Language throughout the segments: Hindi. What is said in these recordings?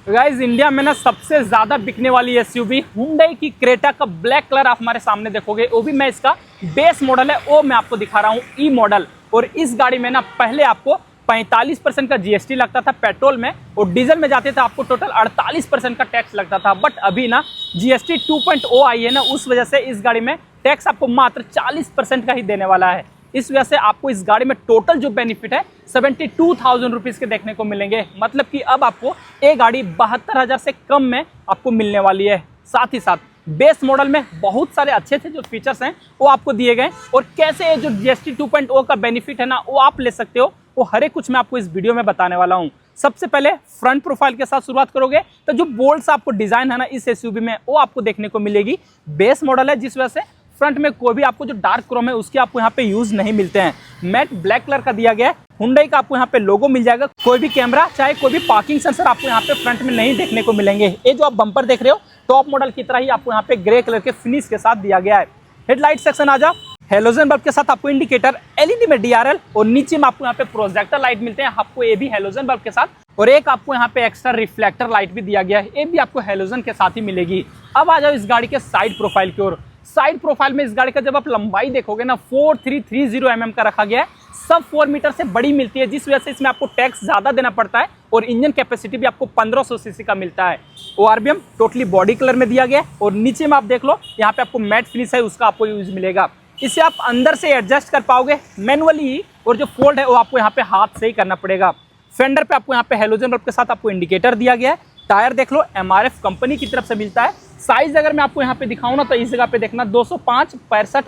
गाइस इंडिया में ना सबसे ज्यादा बिकने वाली एसयूवी हुंडई की क्रेटा का ब्लैक कलर आप हमारे सामने देखोगे। वो भी मैं इसका बेस मॉडल है वो मैं आपको दिखा रहा हूँ, ई मॉडल। और इस गाड़ी में ना पहले आपको 45% का जीएसटी लगता था पेट्रोल में, और डीजल में जाते थे आपको टोटल 48% का टैक्स लगता था। बट अभी ना जीएसटी 2.0 आई है ना, उस वजह से इस गाड़ी में टैक्स आपको मात्र 40% का ही देने वाला है। इस वजह से आपको इस गाड़ी में टोटल जो बेनिफिट है 72,000 रुपीज़ के देखने को मिलेंगे। मतलब कि अब आपको ये गाड़ी 72,000 से कम में आपको मिलने वाली है। साथ ही साथ बेस मॉडल में बहुत सारे अच्छे अच्छे जो फीचर्स हैं वो आपको दिए गए, और कैसे जो जीएसटी 2.0 का बेनिफिट है ना वो आप ले सकते हो, वो हर एक कुछ मैं आपको इस वीडियो में बताने वाला हूँ। सबसे पहले फ्रंट प्रोफाइल के साथ शुरुआत करोगे तो जो बोल्ड सा आपको डिजाइन है ना इस एसयूवी में वो आपको देखने को मिलेगी। बेस मॉडल है जिस वजह से फ्रंट में कोई भी आपको जो डार्क क्रोम है उसके आपको यहाँ पे यूज नहीं मिलते हैं। मैट ब्लैक कलर का दिया गया है। हुंडई का आपको यहाँ पे लोगो मिल जाएगा। कोई भी कैमरा चाहे कोई भी पार्किंग सेंसर आपको यहाँ पे फ्रंट में नहीं देखने को मिलेंगे। ये जो आप बम्पर देख रहे हो टॉप मॉडल की तरह ही आपको यहाँ पे ग्रे कलर के फिनिश के साथ दिया गया है। हेडलाइट सेक्शन आ जाओ, हेलोजन बल्ब के साथ आपको इंडिकेटर, एलईडी में डीआरएल, और नीचे में आपको यहाँ पे प्रोजेक्टर लाइट मिलते हैं आपको, ये भी हेलोजन बल्ब के साथ। और एक आपको यहाँ पे एक्स्ट्रा रिफ्लेक्टर लाइट भी दिया गया है, ये भी आपको हेलोजन के साथ ही मिलेगी। अब आ जाओ इस गाड़ी के साइड प्रोफाइल की ओर। साइड प्रोफाइल में इस गाड़ी का जब आप लंबाई देखोगे ना 4330 mm का रखा गया है। सब 4 मीटर से बड़ी मिलती है, जिस वजह से इसमें आपको टैक्स ज्यादा देना पड़ता है, और इंजन कैपेसिटी भी आपको 1500 सीसी का मिलता है। ओआरबीएम टोटली बॉडी कलर में दिया गया है, और नीचे में आप देख लो यहाँ पे आपको मैट फिनिश है उसका आपको यूज मिलेगा। इसे आप अंदर से एडजस्ट कर पाओगे मैनुअली, और जो फोल्ड है वो आपको यहाँ पे हाथ से ही करना पड़ेगा। फेंडर पे आपको यहाँ पे हेलोजन बल्ब के साथ आपको इंडिकेटर दिया गया है। टायर देख लो एमआरएफ कंपनी की तरफ से मिलता है। साइज अगर मैं आपको यहाँ पे दिखाऊं ना तो इस जगह पे देखना 205/65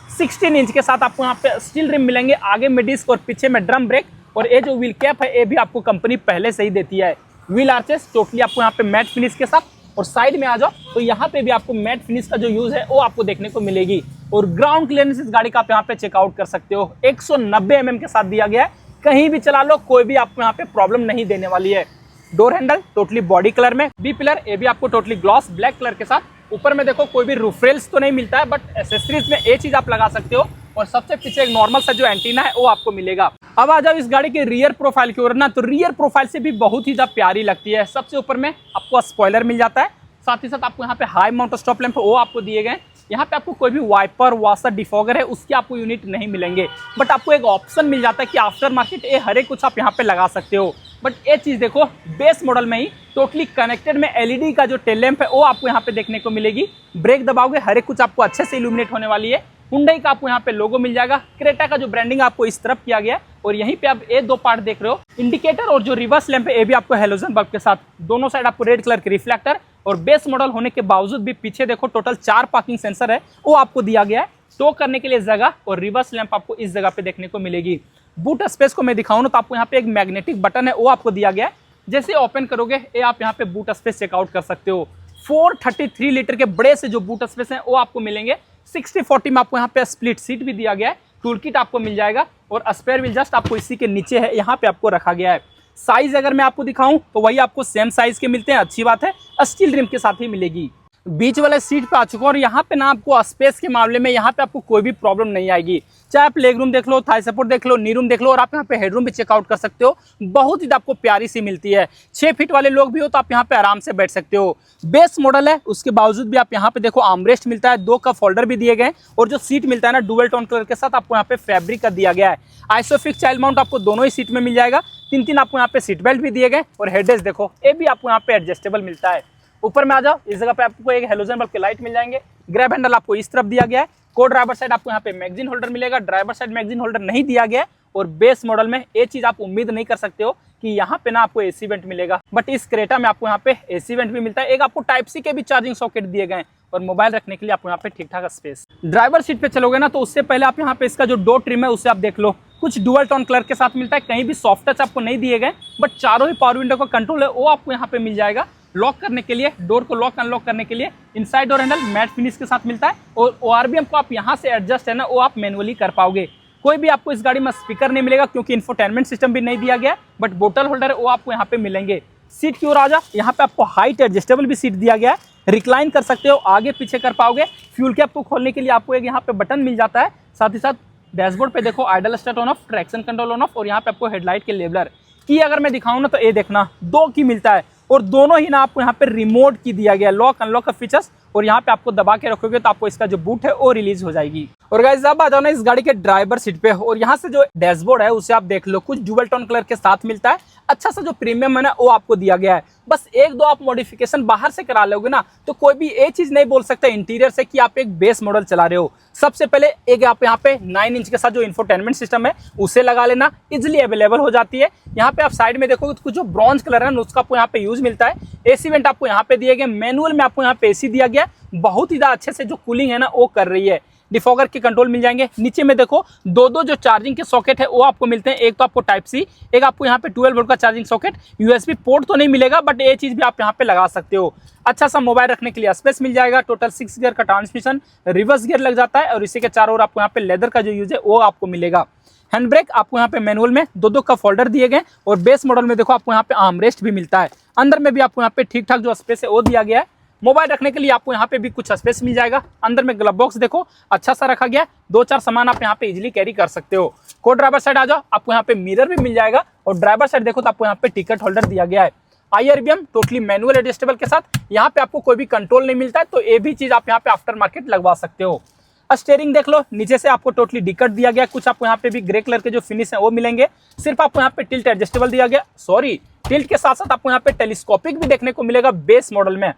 R16 इंच के साथ आपको यहाँ पे स्टील रिम मिलेंगे। आगे में डिस्क और पीछे में ड्रम ब्रेक, और ये जो व्हील कैप है ये भी आपको कंपनी पहले से ही देती है। व्हील आर्चेस टोटली आपको यहाँ पे मैट फिनिश के साथ, और साइड में आ जाओ तो यहाँ पे भी आपको मैट फिनिश का जो यूज है वो आपको देखने को मिलेगी। और ग्राउंड क्लियरेंस इस गाड़ी का आप यहाँ पे चेकआउट कर सकते हो, 190 mm के साथ दिया गया है। कहीं भी चला लो कोई भी आपको यहाँ पे प्रॉब्लम नहीं देने वाली है। Door handle totally body colour में, बी पिलर ये भी आपको टोटली ग्लॉस ब्लैक कलर के साथ। ऊपर में देखो कोई भी रूफ रेल्स तो नहीं मिलता है, बट एसेसरीज में ये चीज आप लगा सकते हो। और सबसे पीछे एक नॉर्मल सा जो एंटीना है वो आपको मिलेगा। अब आ जाओ इस गाड़ी के रियर प्रोफाइल की ओर ना, तो रियर प्रोफाइल से भी बहुत ही ज्यादा प्यारी लगती है। सबसे ऊपर में आपको स्पॉइलर मिल जाता है, साथ ही साथ आपको यहाँ पे हाई माउंट स्टॉप लैंप वो आपको दिए गए। यहाँ पे आपको कोई भी वाइपर वॉशर डिफॉगर है उसके आपको यूनिट नहीं मिलेंगे, बट आपको एक ऑप्शन मिल जाता है कि आफ्टर मार्केट ये हर एक कुछ आप यहाँ पे लगा सकते हो। बट ये चीज देखो बेस मॉडल में ही टोटली कनेक्टेड में एलईडी का जो टेल लैंप है वो आपको यहाँ पे देखने को मिलेगी। ब्रेक दबाओगे हर एक कुछ आपको अच्छे से इल्यूमिनेट होने वाली है। हुंडई का आपको यहाँ पे लोगो मिल जाएगा। क्रेटा का जो ब्रांडिंग आपको इस तरफ किया गया है, और यहीं पे आप ये दो पार्ट देख रहे हो, इंडिकेटर और जो रिवर्स लैंप है ये भी आपको हेलोजन बल्ब के साथ। दोनों साइड आपको रेड कलर के रिफ्लेक्टर, और बेस मॉडल होने के बावजूद भी पीछे देखो टोटल 4 पार्किंग सेंसर है वो आपको दिया गया है। टो करने के लिए जगह, और रिवर्स लैंप आपको इस जगह पे देखने को मिलेगी। बूट स्पेस को मैं दिखाऊं ना तो आपको यहाँ पे एक मैग्नेटिक बटन है वो आपको दिया गया है। जैसे ओपन करोगे ये आप यहाँ पे बूट स्पेस चेकआउट कर सकते हो। 433 लीटर के बड़े से जो बूट स्पेस है वो आपको मिलेंगे। 60/40 में आपको यहाँ पे स्प्लिट सीट भी दिया गया है। टूल किट आपको मिल जाएगा, और स्पेयर व्हील जस्ट आपको इसी के नीचे है, यहाँ पे आपको रखा गया है। साइज अगर मैं आपको दिखाऊं तो वही आपको सेम साइज के मिलते हैं, अच्छी बात है। स्टील रिम के साथ ही मिलेगी। बीच वाले सीट पे आ चुका हूं, और यहाँ पे ना आपको स्पेस के मामले में यहाँ पे आपको कोई भी प्रॉब्लम नहीं आएगी। चाहे आप लेग रूम देख लो, थाई सपोर्ट देख लो, नी रूम देख लो, और आप यहाँ पे हेडरूम भी चेकआउट कर सकते हो। बहुत ही आपको प्यारी सी मिलती है। 6 फीट वाले लोग भी हो तो आप यहाँ पे आराम से बैठ सकते हो। बेस मॉडल है उसके बावजूद भी आप यहाँ पे देखो आर्मरेस्ट मिलता है, 2 कप होल्डर भी दिए गए, और जो सीट मिलता है ना डुअल टोन कलर के साथ आपको यहाँ पे फैब्रिक का दिया गया है। आइसोफिक्स चाइल्ड माउंट आपको दोनों ही सीट में मिल जाएगा। 3 आपको यहाँ पे सीट बेल्ट भी दिए गए, और हेडरेस्ट देखो ये भी आपको यहाँ पे एडजस्टेबल मिलता है। ऊपर में आ जाओ इस जगह पे आपको एक हेलोजन बल्ब के लाइट मिल जाएंगे। ग्रैब हैंडल आपको इस तरफ दिया गया है। को ड्राइवर साइड आपको यहाँ पे मैगजीन होल्डर मिलेगा। ड्राइवर साइड मैगजीन होल्डर नहीं दिया गया है, और बेस मॉडल में ये चीज आप उम्मीद नहीं कर सकते हो कि यहाँ पे ना आपको एसी वेंट मिलेगा, बट इस क्रेटा में आपको यहाँ पे एसी वेंट भी मिलता है। एक आपको टाइप सी के भी चार्जिंग सॉकेट दिए गए, और मोबाइल रखने के लिए आपको यहाँ पे ठीक ठाक स्पेस। ड्राइवर सीट पे चलोगे ना तो उससे पहले आप यहाँ पे इसका जो डोर ट्रिम है उसे आप देख लो। कुछ डुअल टोन कलर के साथ मिलता है, कहीं भी सॉफ्ट टच आपको नहीं दिए गए, बट चारों ही पावर विंडो का कंट्रोल है वो आपको यहाँ पे मिल जाएगा। लॉक करने के लिए, डोर को लॉक अनलॉक करने के लिए inside door handle matte finish के साथ मिलता है, और ओआरबीएम को आप यहाँ से एडजस्ट है ना वो आप मैनुअली कर पाओगे। कोई भी आपको इस गाड़ी में स्पीकर नहीं मिलेगा, क्योंकि इंफोटेनमेंट सिस्टम भी नहीं दिया गया, बट बोतल होल्डर वो आपको यहाँ पे मिलेंगे। सीट की ओर आ जा, यहाँ पे आपको हाइट एडजस्टेबल भी सीट दिया गया है। रिक्लाइन कर सकते हो, आगे पीछे कर पाओगे। फ्यूल कैप को खोलने के लिए आपको एक यहाँ पे बटन मिल जाता है। साथ ही साथ डैशबोर्ड पे देखो idol start on off, traction control on off, और यहाँ पे आपको हेडलाइट के लेबलर की अगर मैं दिखाऊं ना तो ये देखना 2 की मिलता है। और दोनों ही ना आपको यहाँ पे रिमोट की दिया गया, लॉक अनलॉक का फीचर्स, और यहाँ पे आपको दबा के रखोगे तो आपको इसका जो बूट है वो रिलीज हो जाएगी। और गाइस अब आ जाओ ना इस गाड़ी के ड्राइवर सीट पे, और यहाँ से जो डैशबोर्ड है उसे आप देख लो, कुछ डुअल टोन कलर के साथ मिलता है। अच्छा सा जो प्रीमियम है ना वो आपको दिया गया है। बस एक दो आप मॉडिफिकेशन बाहर से करा लोगे ना तो कोई भी ये चीज नहीं बोल सकता इंटीरियर से कि आप एक बेस मॉडल चला रहे हो। सबसे पहले एक आप यहाँ पे 9 इंच के साथ जो इंफोटेनमेंट सिस्टम है उसे लगा लेना, इजिली अवेलेबल हो जाती है। यहाँ पे आप साइड में देखोगे तो कुछ जो ब्रॉन्ज कलर है ना उसका आपको यहाँ पे यूज मिलता है। एसी वेंट आपको यहाँ पे दिए गए, मैनुअल में आपको यहाँ पे एसी दिया गया, बहुत ही ज्यादा अच्छे से जो कूलिंग है ना वो कर रही है। डिफॉगर के कंट्रोल मिल जाएंगे। नीचे में देखो दो जो चार्जिंग के सॉकेट है वो आपको मिलते हैं, एक तो आपको टाइप सी, एक आपको यहाँ पे 12 वोल्ट का चार्जिंग सॉकेट। यूएसबी पोर्ट तो नहीं मिलेगा बट ये चीज भी आप यहाँ पे लगा सकते हो। अच्छा सा मोबाइल रखने के लिए स्पेस मिल जाएगा। टोटल 6 गियर का ट्रांसमिशन, रिवर्स गियर लग जाता है और इसी के चारों ओर आपको यहाँ पे लेदर का जो यूज है वो आपको मिलेगा। हैंड ब्रेक आपको यहाँ पे मैनुअल में दो का फोल्डर दिए गए, और बेस मॉडल में देखो आपको यहाँ पे आर्मरेस्ट भी मिलता है। अंदर में भी आपको यहाँ पे ठीक ठाक जो स्पेस है वो दिया गया है। मोबाइल रखने के लिए आपको यहाँ पे भी कुछ स्पेस मिल जाएगा। अंदर में ग्लव बॉक्स देखो अच्छा सा रखा गया है, 2-4 सामान आप यहाँ पे इजीली कैरी कर सकते हो। को ड्राइवर साइड आ जाओ, आपको यहाँ पे मिरर भी मिल जाएगा, और ड्राइवर साइड देखो तो आपको यहाँ पे टिकट होल्डर दिया गया है। IRBM टोटली मैनुअल एडजस्टेबल के साथ, यहाँ पे आपको कोई भी कंट्रोल नहीं मिलता है, तो ये भी चीज आप यहाँ पे आफ्टर मार्केट लगवा सकते हो। स्टीयरिंग देख लो, नीचे से आपको टोटली डिकट दिया गया, कुछ आपको यहाँ पे भी ग्रे कलर के जो फिनिश है वो मिलेंगे। सिर्फ आपको यहाँ पे टिल्ट एडजस्टेबल दिया गया, सॉरी टिल्ट के साथ साथ आपको यहाँ पे टेलीस्कोपिक भी देखने को मिलेगा बेस मॉडल में।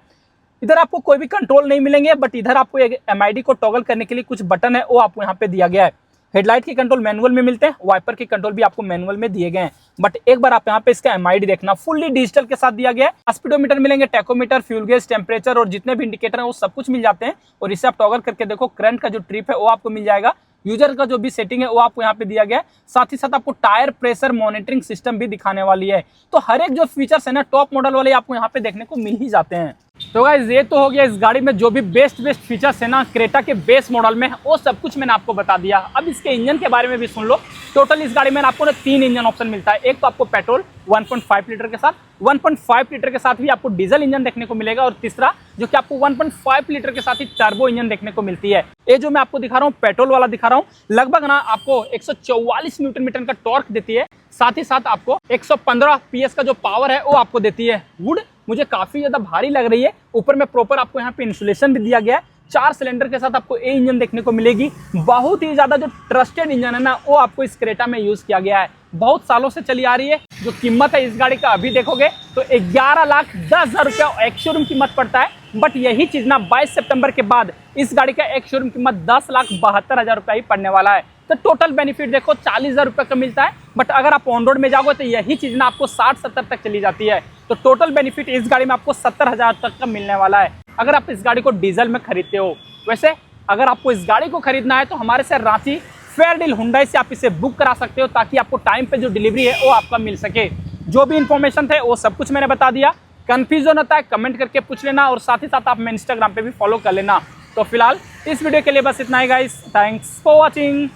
इधर आपको कोई भी कंट्रोल नहीं मिलेंगे, बट इधर आपको एक MID को टॉगल करने के लिए कुछ बटन है वो आपको यहाँ पे दिया गया है। हेडलाइट के कंट्रोल मैनुअल में मिलते हैं, वाइपर के कंट्रोल भी आपको मैनुअल में दिए गए हैं, बट एक बार आप यहाँ पे इसका MID देखना, फुल्ली डिजिटल के साथ दिया गया है। स्पीडोमीटर मिलेंगे, टैकोमीटर, फ्यूल गेज, टेम्परेचर और जितने भी इंडिकेटर हैं वो सब कुछ मिल जाते हैं। और इसे आप टॉगल करके देखो, करंट का जो ट्रिप है वो आपको मिल जाएगा। यूजर का जो भी सेटिंग है वो आपको यहाँ पे दिया गया है। साथ ही साथ आपको टायर प्रेशर मॉनिटरिंग सिस्टम भी दिखाने वाली है। तो हर एक जो फीचर्स है ना टॉप मॉडल वाले आपको यहाँ पे देखने को मिल ही जाते हैं। तो गाइस ये तो हो गया इस गाड़ी में जो भी बेस्ट फीचर्स है ना क्रेटा के बेस मॉडल में, वो सब कुछ मैंने आपको बता दिया। अब इसके इंजन के बारे में भी सुन लो। टोटल इस गाड़ी में आपको ना 3 इंजन ऑप्शन मिलता है। एक तो आपको पेट्रोल 1.5 लीटर के साथ, 1.5 लीटर के साथ भी आपको डीजल इंजन देखने को मिलेगा, और तीसरा जो कि आपको 1.5 लीटर के साथ ही टर्बो इंजन देखने को मिलती है। ये जो मैं आपको दिखा रहा हूँ पेट्रोल वाला दिखा रहा हूँ, लगभग ना आपको 144 न्यूटन मीटर का टॉर्क देती है। साथ ही साथ आपको 115 PS का जो पावर है वो आपको देती है। वुड मुझे काफी ज्यादा भारी लग रही है। ऊपर में प्रॉपर आपको यहाँ पे इंसुलेशन भी दिया गया है। 4 सिलेंडर के साथ आपको ये इंजन देखने को मिलेगी। बहुत ही ज्यादा जो ट्रस्टेड इंजन है ना वो आपको इस क्रेटा में यूज किया गया है। बहुत सालों से चली आ रही है। जो कीमत है इस गाड़ी का अभी देखोगे तो 11,10,000 रुपया एक शोरूम कीमत पड़ता है, बट यही चीज ना 22 सितंबर के बाद इस गाड़ी का एक शोरूम कीमत 10,72,000 रुपया ही पड़ने वाला है। तो टोटल बेनिफिट देखो 40,000 रुपये का मिलता है, बट अगर आप ऑन रोड में जाओगे तो यही चीज ना आपको 60-70 तक चली जाती है। तो टोटल बेनिफिट इस गाड़ी में आपको 70,000 तक का मिलने वाला है अगर आप इस गाड़ी को डीजल में खरीदते हो। वैसे अगर आपको इस गाड़ी को खरीदना है तो हमारे से रांची फेयर डील हुंडई से आप इसे बुक करा सकते हो, ताकि आपको टाइम पे जो डिलीवरी है वो आपका मिल सके। जो भी इंफॉर्मेशन थे वो सब कुछ मैंने बता दिया। कंफ्यूजन होता है कमेंट करके पूछ लेना, और साथ ही साथ आप मैं इंस्टाग्राम पे भी फॉलो कर लेना। तो फिलहाल इस वीडियो के लिए बस इतना ही गाइस, थैंक्स फॉर वॉचिंग।